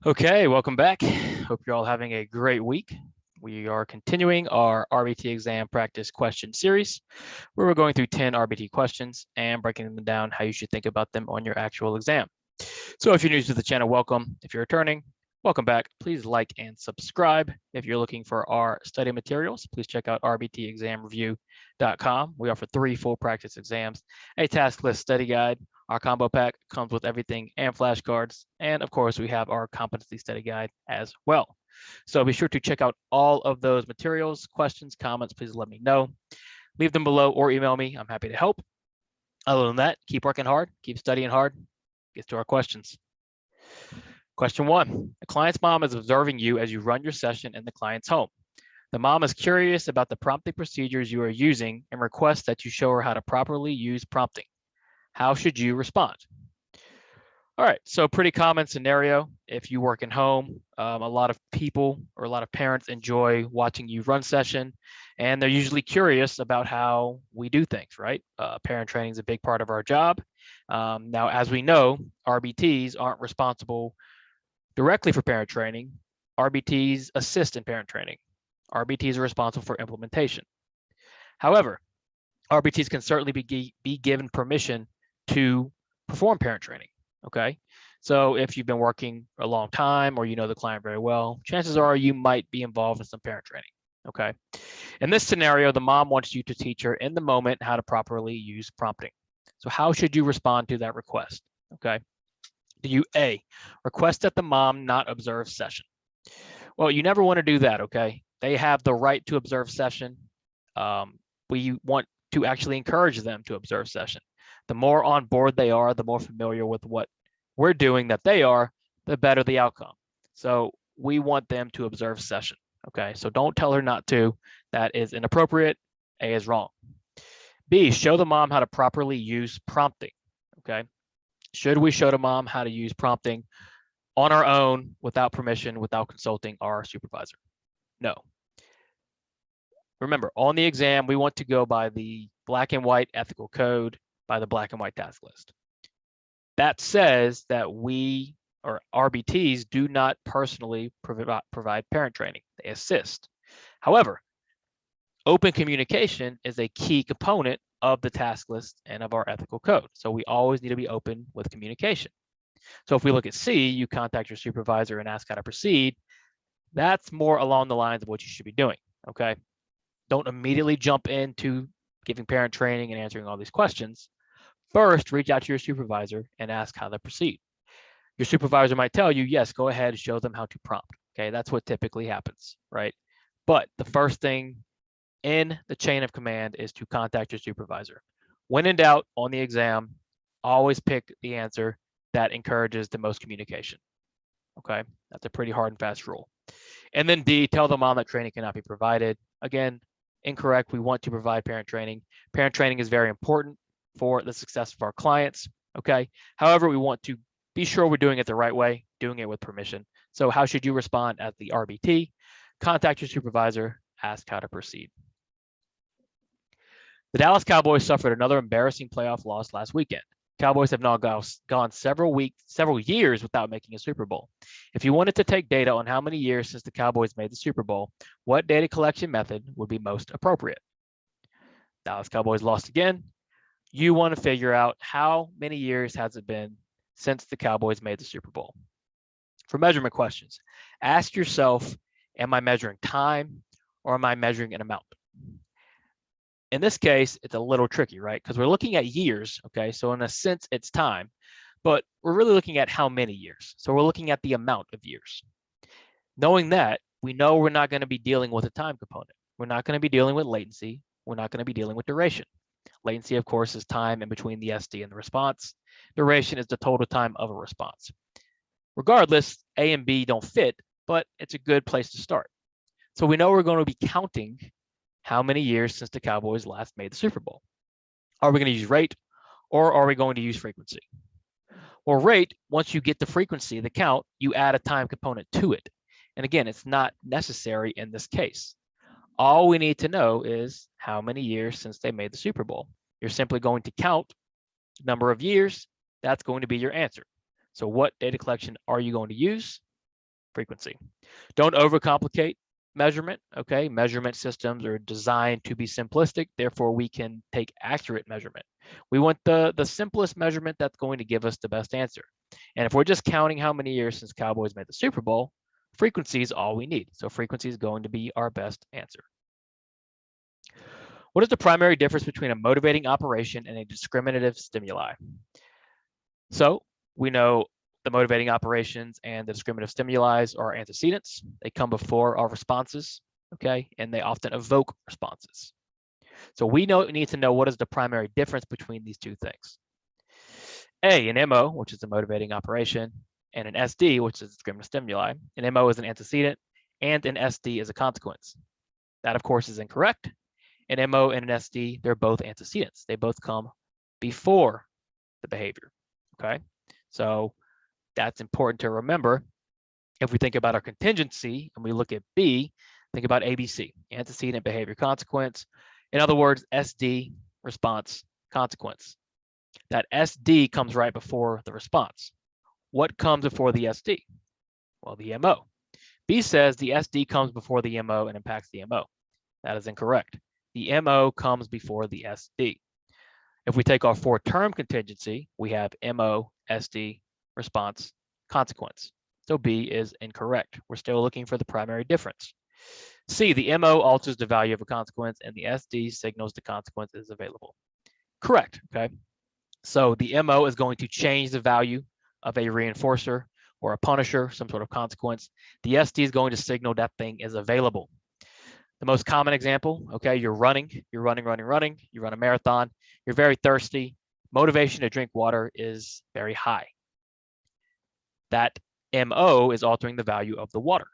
Okay, welcome back. Hope you're all having a great week. We are continuing our RBT exam practice question series, where we're going through 10 RBT questions and breaking them down how you should think about them on your actual exam. So if you're new to the channel, welcome. If you're returning, welcome back. Please like and subscribe. If you're looking for our study materials, please check out rbtexamreview.com. We offer 3 full practice exams, a task list study guide. Our combo pack comes with everything and flashcards. And of course, we have our competency study guide as well. So be sure to check out all of those materials. Questions, comments, please let me know. Leave them below or email me. I'm happy to help. Other than that, keep working hard, keep studying hard. Get to our questions. Question 1. The client's mom is observing you as you run your session in the client's home. The mom is curious about the prompting procedures you are using and requests that you show her how to properly use prompting. How should you respond? All right, so pretty common scenario. If you work in home, a lot of people or a lot of parents enjoy watching you run session, and they're usually curious about how we do things, right? Parent training is a big part of our job. Now, as we know, RBTs aren't responsible directly for parent training. RBTs assist in parent training. RBTs are responsible for implementation. However, RBTs can certainly be given permission to perform parent training. Okay, so if you've been working a long time or you know the client very well, chances are you might be involved in some parent training. Okay, in this scenario, the mom wants you to teach her in the moment how to properly use prompting. So how should you respond to that request? Okay, do you A, request that the mom not observe session? Well, you never want to do that. Okay, they have the right to observe session. We want to actually encourage them to observe session. The more on board they are, the more familiar with what we're doing that they are, the better the outcome. So we want them to observe session. Okay, so don't tell her not to. That is inappropriate. A is wrong. B, show the mom how to properly use prompting. Okay, should we show the mom how to use prompting on our own without permission, without consulting our supervisor? No. Remember, on the exam, we want to go by the black and white ethical code, by the black and white task list. That says that we, or RBTs, do not personally provide parent training. They assist. However, open communication is a key component of the task list and of our ethical code. So we always need to be open with communication. So if we look at C, you contact your supervisor and ask how to proceed. That's more along the lines of what you should be doing. Okay, don't immediately jump into giving parent training and answering all these questions. First, reach out to your supervisor and ask how to proceed. Your supervisor might tell you, yes, go ahead, show them how to prompt. Okay, that's what typically happens, right? But the first thing in the chain of command is to contact your supervisor. When in doubt on the exam, always pick the answer that encourages the most communication. Okay, that's a pretty hard and fast rule. And then D, tell the mom that training cannot be provided. Again, incorrect. We want to provide parent training. Parent training is very important for the success of our clients. Okay, however, we want to be sure we're doing it the right way, doing it with permission. So how should you respond as the RBT? Contact your supervisor, ask how to proceed. The Dallas Cowboys suffered another embarrassing playoff loss last weekend. Cowboys have now gone several years without making a Super Bowl. If you wanted to take data on how many years since the Cowboys made the Super Bowl, what data collection method would be most appropriate? Dallas Cowboys lost again. You want to figure out how many years has it been since the Cowboys made the Super Bowl. For measurement questions, ask yourself, am I measuring time or am I measuring an amount? In this case, it's a little tricky, right? Because we're looking at years, okay? So in a sense, it's time, but we're really looking at how many years. So we're looking at the amount of years. Knowing that, we know we're not going to be dealing with a time component. We're not going to be dealing with latency. We're not going to be dealing with duration. Latency, of course, is time in between the SD and the response. Duration is the total time of a response. Regardless, A and B don't fit, but it's a good place to start. So we know we're going to be counting how many years since the Cowboys last made the Super Bowl. Are we going to use rate or are we going to use frequency? Well, rate, once you get the frequency, the count, you add a time component to it. And again, it's not necessary in this case. All we need to know is how many years since they made the Super Bowl. You're simply going to count the number of years. That's going to be your answer. So what data collection are you going to use? frequency. Don't overcomplicate measurement, okay? Measurement systems are designed to be simplistic, therefore we can take accurate measurement. We want the simplest measurement that's going to give us the best answer. And if we're just counting how many years since Cowboys made the Super Bowl, frequency is all we need. So frequency is going to be our best answer. What is the primary difference between a motivating operation and a discriminative stimuli? So we know the motivating operations and the discriminative stimuli are antecedents. They come before our responses, okay? And they often evoke responses. So we need to know what is the primary difference between these two things. A, an MO, which is a motivating operation, and an SD, which is a discriminative stimuli. An MO is an antecedent, and an SD is a consequence. That, of course, is incorrect. An MO and an SD, they're both antecedents. They both come before the behavior, okay? So that's important to remember. If we think about our contingency and we look at B, think about ABC, antecedent, behavior, consequence. In other words, SD, response, consequence. That SD comes right before the response. What comes before the SD? Well, the MO. B says the SD comes before the MO and impacts the MO. That is incorrect. The MO comes before the SD. If we take our four-term contingency, we have MO, SD, response, consequence. So B is incorrect. We're still looking for the primary difference. C, the MO alters the value of a consequence and the SD signals the consequence is available. Correct, okay? So the MO is going to change the value of a reinforcer or a punisher, some sort of consequence. The SD is going to signal that thing is available. The most common example, okay, you're running, you run a marathon, you're very thirsty, motivation to drink water is very high. That MO is altering the value of the water.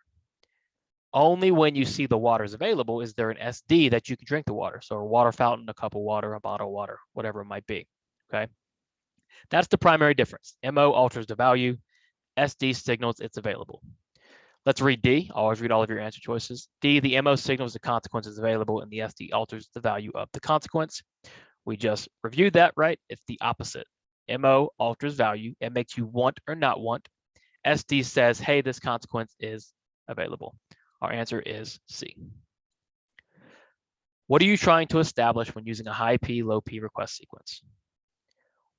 Only when you see the water is available is there an SD that you can drink the water. So a water fountain, a cup of water, a bottle of water, whatever it might be, okay? That's the primary difference. MO alters the value, SD signals it's available. Let's read D. Always read all of your answer choices. D, the MO signals the consequence is available and the SD alters the value of the consequence. We just reviewed that, right? It's the opposite. MO alters value. It makes you want or not want. SD says, hey, this consequence is available. Our answer is C. What are you trying to establish when using a high P, low P request sequence?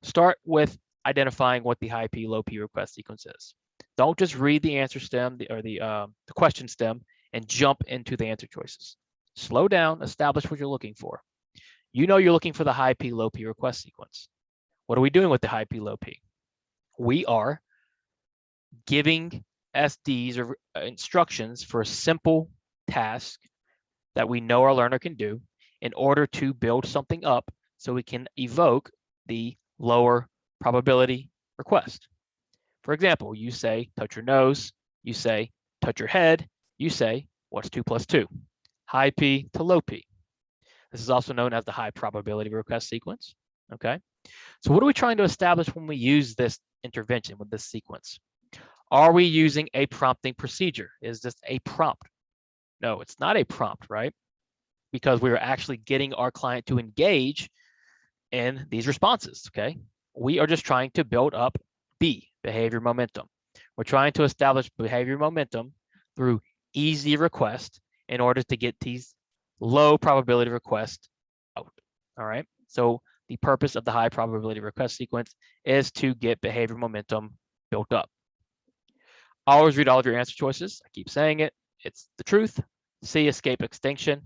Start with identifying what the high P, low P request sequence is. Don't just read the answer stem or the question stem and jump into the answer choices. Slow down, establish what you're looking for. You know you're looking for the high P, low P request sequence. What are we doing with the high P, low P? We are giving SDs or instructions for a simple task that we know our learner can do in order to build something up so we can evoke the lower probability request. For example, you say, touch your nose, you say, touch your head, you say, what's 2 plus 2? High P to low P. This is also known as the high probability request sequence, okay? So what are we trying to establish when we use this intervention with this sequence? Are we using a prompting procedure? Is this a prompt? No, it's not a prompt, right? Because we are actually getting our client to engage in these responses, okay? We are just trying to build up B, behavior momentum. We're trying to establish behavior momentum through easy request in order to get these low probability requests out, all right? So the purpose of the high probability request sequence is to get behavior momentum built up. Always read all of your answer choices. I keep saying it. It's the truth. C, escape extinction.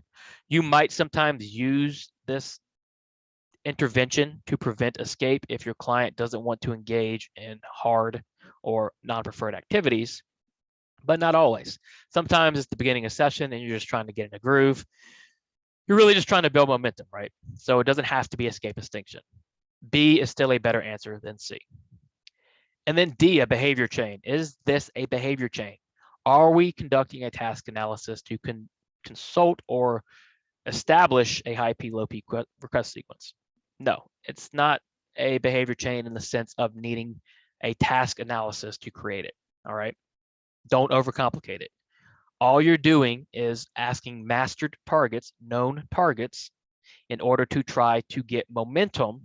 You might sometimes use this intervention to prevent escape if your client doesn't want to engage in hard or non-preferred activities, but not always. Sometimes it's the beginning of session and you're just trying to get in a groove. You're really just trying to build momentum, right? So it doesn't have to be escape extinction. B is still a better answer than C. And then D, a behavior chain. Is this a behavior chain? Are we conducting a task analysis to consult or establish a high P, low P request sequence? No, it's not a behavior chain in the sense of needing a task analysis to create it, all right? Don't overcomplicate it. All you're doing is asking mastered targets, known targets, in order to try to get momentum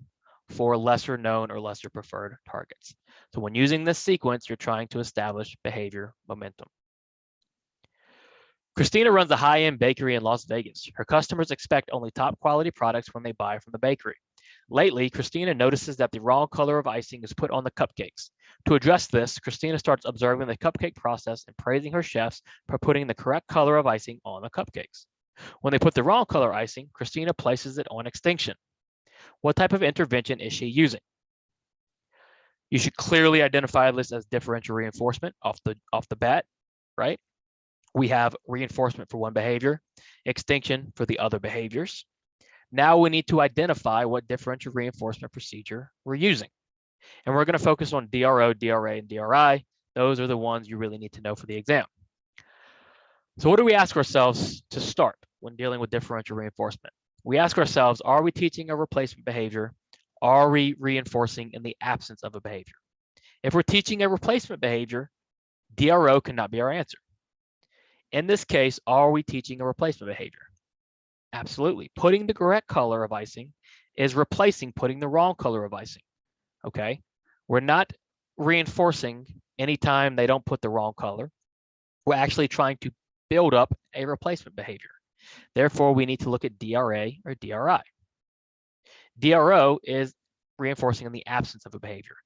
for lesser known or lesser preferred targets. So when using this sequence, you're trying to establish behavior momentum. Christina runs a high-end bakery in Las Vegas. Her customers expect only top quality products when they buy from the bakery. Lately, Christina notices that the wrong color of icing is put on the cupcakes. To address this, Christina starts observing the cupcake process and praising her chefs for putting the correct color of icing on the cupcakes. When they put the wrong color icing, Christina places it on extinction. What type of intervention is she using? You should clearly identify this as differential reinforcement off the bat, right? We have reinforcement for one behavior, extinction for the other behaviors. Now we need to identify what differential reinforcement procedure we're using. And we're going to focus on DRO, DRA, and DRI. Those are the ones you really need to know for the exam. So what do we ask ourselves to start when dealing with differential reinforcement? We ask ourselves, are we teaching a replacement behavior? Are we reinforcing in the absence of a behavior? If we're teaching a replacement behavior, DRO cannot be our answer. In this case, are we teaching a replacement behavior? Absolutely. Putting the correct color of icing is replacing putting the wrong color of icing. Okay? We're not reinforcing anytime they don't put the wrong color. We're actually trying to build up a replacement behavior. Therefore, we need to look at DRA or DRI. DRO is reinforcing in the absence of a behavior.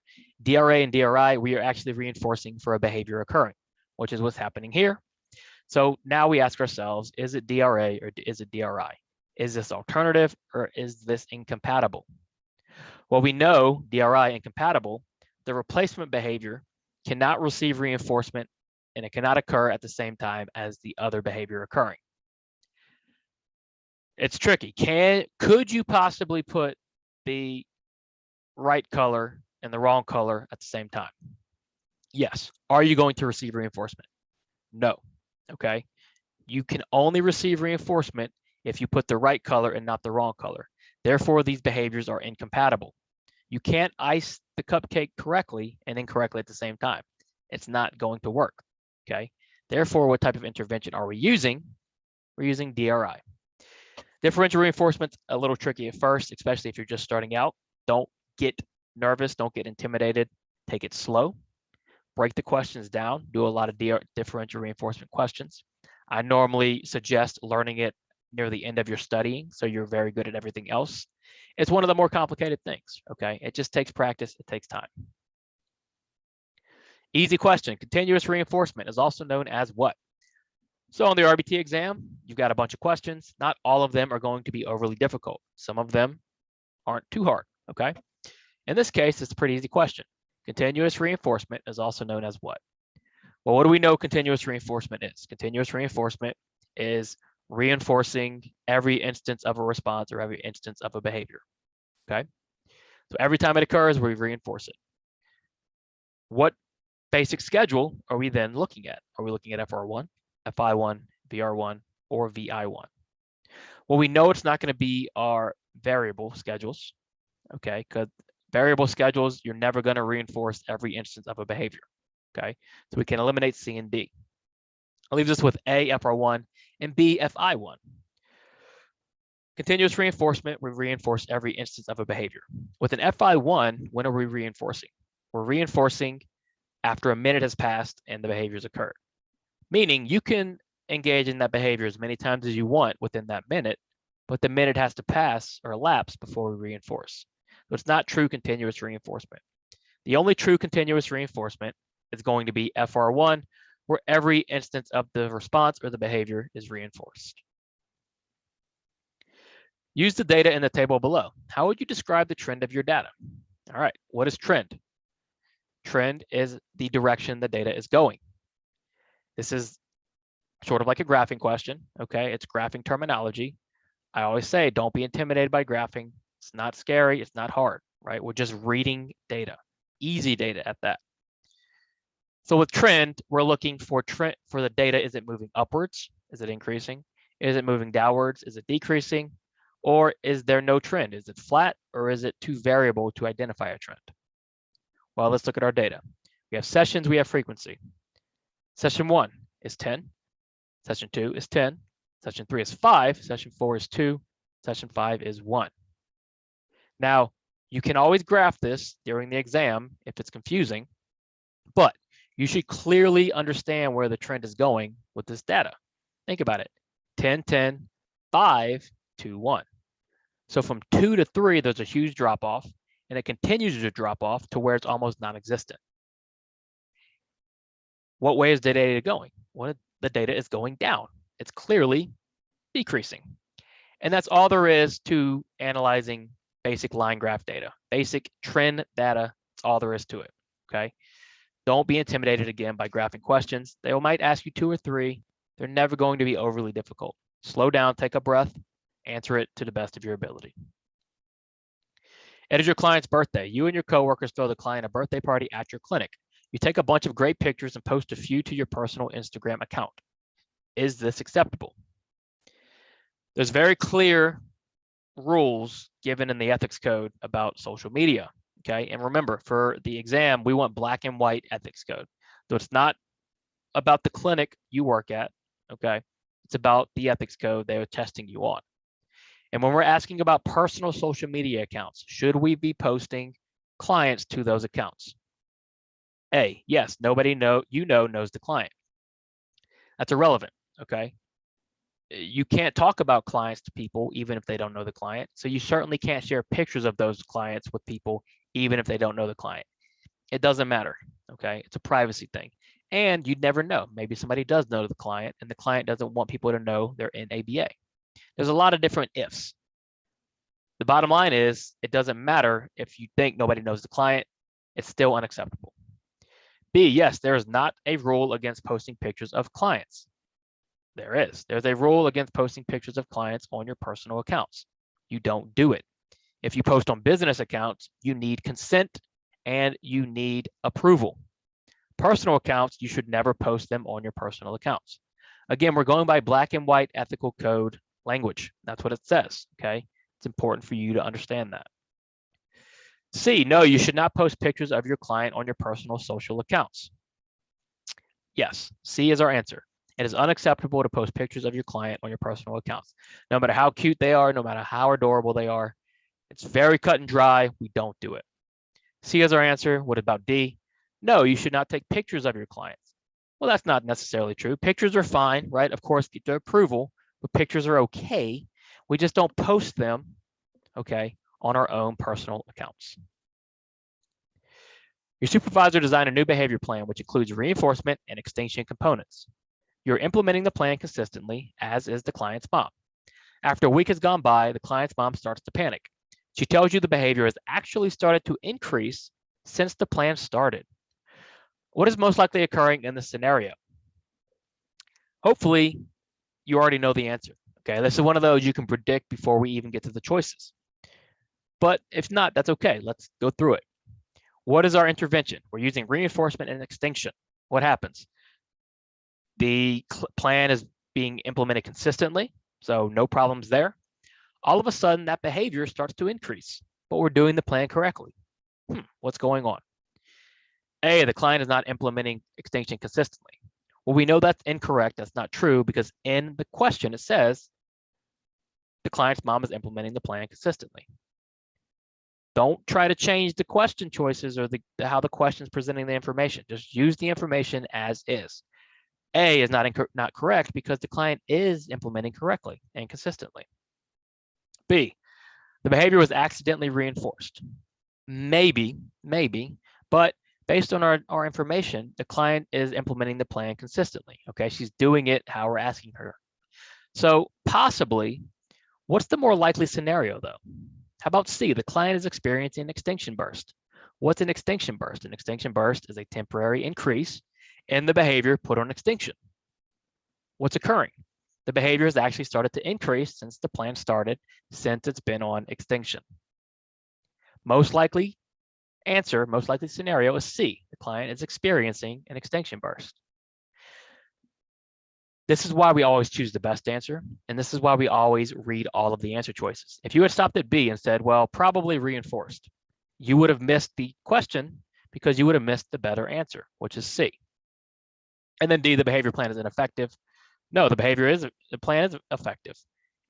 DRA and DRI, we are actually reinforcing for a behavior occurring, which is what's happening here. So now we ask ourselves, is it DRA or is it DRI? Is this alternative or is this incompatible? Well, we know DRI incompatible. The replacement behavior cannot receive reinforcement and it cannot occur at the same time as the other behavior occurring. It's tricky. Could you possibly put the right color and the wrong color at the same time? Yes. Are you going to receive reinforcement? No. Okay. You can only receive reinforcement if you put the right color and not the wrong color. Therefore, these behaviors are incompatible. You can't ice the cupcake correctly and incorrectly at the same time. It's not going to work. Okay. Therefore, what type of intervention are we using? We're using DRI. Differential reinforcement's a little tricky at first, especially if you're just starting out. Don't get nervous. Don't get intimidated. Take it slow. Break the questions down. Do a lot of differential reinforcement questions. I normally suggest learning it near the end of your studying, so you're very good at everything else. It's one of the more complicated things, okay? It just takes practice. It takes time. Easy question. Continuous reinforcement is also known as what? So on the RBT exam, you've got a bunch of questions. Not all of them are going to be overly difficult. Some of them aren't too hard, okay? In this case, it's a pretty easy question. Continuous reinforcement is also known as what? Well, what do we know continuous reinforcement is? Continuous reinforcement is reinforcing every instance of a response or every instance of a behavior, okay? So every time it occurs, we reinforce it. What basic schedule are we then looking at? Are we looking at FR1, FI1, VR1, or VI1? Well, we know it's not going to be our variable schedules, okay? Because variable schedules, you're never going to reinforce every instance of a behavior, okay? So we can eliminate C and D. It leaves us with A, FR1, and B, FI1. Continuous reinforcement, we reinforce every instance of a behavior. With an FI1, when are we reinforcing? We're reinforcing after a minute has passed and the behavior's occurred. Meaning you can engage in that behavior as many times as you want within that minute, but the minute has to pass or elapse before we reinforce. So it's not true continuous reinforcement. The only true continuous reinforcement is going to be FR1, where every instance of the response or the behavior is reinforced. Use the data in the table below. How would you describe the trend of your data? All right, what is trend? Trend is the direction the data is going. This is sort of like a graphing question, okay? It's graphing terminology. I always say, don't be intimidated by graphing. It's not scary, it's not hard, right? We're just reading data, easy data at that. So with trend, we're looking for the data. Is it moving upwards? Is it increasing? Is it moving downwards? Is it decreasing? Or is there no trend? Is it flat or is it too variable to identify a trend? Well, let's look at our data. We have sessions, we have frequency. Session 1 is 10. Session 2 is 10. Session 3 is 5. Session 4 is 2. Session 5 is 1. Now, you can always graph this during the exam if it's confusing, but you should clearly understand where the trend is going with this data. Think about it. 10, 10, 5, 2, 1. So from 2 to 3, there's a huge drop off, and it continues to drop off to where it's almost non-existent. What way is the data going? Well, the data is going down. It's clearly decreasing. And that's all there is to analyzing basic line graph data. Basic trend data, that's all there is to it, okay? Don't be intimidated again by graphing questions. They might ask you 2 or 3. They're never going to be overly difficult. Slow down, take a breath, answer it to the best of your ability. It is your client's birthday. You and your coworkers throw the client a birthday party at your clinic. You take a bunch of great pictures and post a few to your personal Instagram account. Is this acceptable? There's very clear rules given in the ethics code about social media, okay? And remember, for the exam, we want black and white ethics code. So it's not about the clinic you work at, okay? It's about the ethics code they are testing you on. And when we're asking about personal social media accounts, should we be posting clients to those accounts? A, yes, nobody knows the client. That's irrelevant, okay? You can't talk about clients to people even if they don't know the client. So you certainly can't share pictures of those clients with people even if they don't know the client. It doesn't matter, okay? It's a privacy thing. And you'd never know. Maybe somebody does know the client and the client doesn't want people to know they're in ABA. There's a lot of different ifs. The bottom line is it doesn't matter if you think nobody knows the client, it's still unacceptable. B, yes, there is not a rule against posting pictures of clients. There is. There's a rule against posting pictures of clients on your personal accounts. You don't do it. If you post on business accounts, you need consent and you need approval. Personal accounts, you should never post them on your personal accounts. Again, we're going by black and white ethical code language. That's what it says, okay? It's important for you to understand that. C, no, you should not post pictures of your client on your personal social accounts. Yes, C is our answer. It is unacceptable to post pictures of your client on your personal accounts. No matter how cute they are, no matter how adorable they are, it's very cut and dry. We don't do it. C is our answer. What about D? No, you should not take pictures of your clients. Well, that's not necessarily true. Pictures are fine, right? Of course, get their approval, but pictures are okay. We just don't post them, okay, on our own personal accounts. Your supervisor designed a new behavior plan, which includes reinforcement and extinction components. You're implementing the plan consistently, as is the client's mom. After a week has gone by, the client's mom starts to panic. She tells you the behavior has actually started to increase since the plan started. What is most likely occurring in this scenario? Hopefully, you already know the answer. Okay, this is one of those you can predict before we even get to the choices. But if not, that's okay. Let's go through it. What is our intervention? We're using reinforcement and extinction. What happens? The plan is being implemented consistently, so no problems there. All of a sudden, that behavior starts to increase, but we're doing the plan correctly. What's going on? A, the client is not implementing extinction consistently. Well, we know that's incorrect. That's not true because in the question, it says the client's mom is implementing the plan consistently. Don't try to change the question choices or how the question is presenting the information. Just use the information as is. A is not correct because the client is implementing correctly and consistently. B, the behavior was accidentally reinforced. Maybe, but based on our information, the client is implementing the plan consistently. Okay, she's doing it how we're asking her. So possibly, what's the more likely scenario though? How about C, the client is experiencing an extinction burst. What's an extinction burst? An extinction burst is a temporary increase in the behavior put on extinction. What's occurring? The behavior has actually started to increase since the plan started, since it's been on extinction. Most likely answer, most likely scenario is C. The client is experiencing an extinction burst. This is why we always choose the best answer, and this is why we always read all of the answer choices. If you had stopped at B and said, well, probably reinforced, you would have missed the question because you would have missed the better answer, which is C. And then D, the behavior plan is ineffective. No, the plan is effective.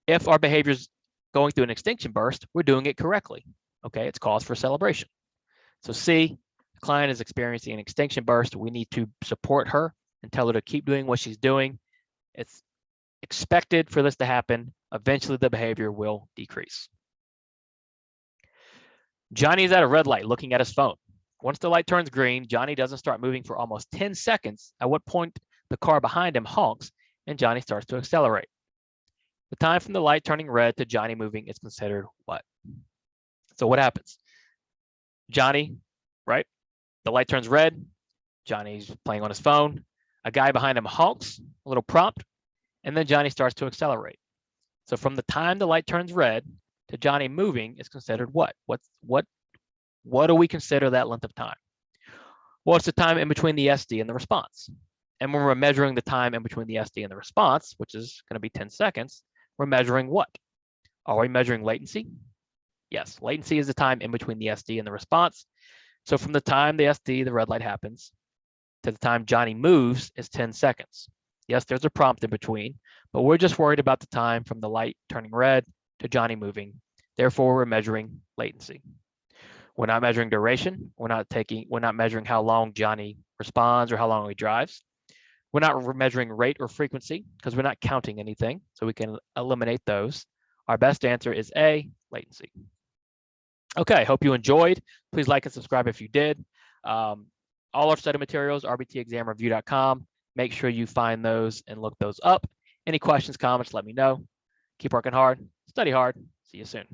If our behavior is going through an extinction burst, we're doing it correctly. Okay, it's cause for celebration. So C, the client is experiencing an extinction burst. We need to support her and tell her to keep doing what she's doing. It's expected for this to happen, eventually the behavior will decrease. Johnny is at a red light looking at his phone. Once the light turns green, Johnny doesn't start moving for almost 10 seconds, at what point the car behind him honks and Johnny starts to accelerate. The time from the light turning red to Johnny moving is considered what? So what happens? Johnny, right? The light turns red. Johnny's playing on his phone. A guy behind him honks, a little prompt, and then Johnny starts to accelerate. So from the time the light turns red to Johnny moving is considered what? What do we consider that length of time? Well, it's the time in between the SD and the response. And when we're measuring the time in between the SD and the response, which is going to be 10 seconds, we're measuring what? Are we measuring latency? Yes, latency is the time in between the SD and the response. So from the time the SD, the red light happens, to the time Johnny moves is 10 seconds. Yes, there's a prompt in between, but we're just worried about the time from the light turning red to Johnny moving. Therefore, we're measuring latency. We're not measuring duration. We're not measuring how long Johnny responds or how long he drives. We're not measuring rate or frequency because we're not counting anything, so we can eliminate those. Our best answer is A, latency. Okay, hope you enjoyed. Please like and subscribe if you did. All our study materials, rbtexamreview.com. Make sure you find those and look those up. Any questions, comments, let me know. Keep working hard, study hard. See you soon.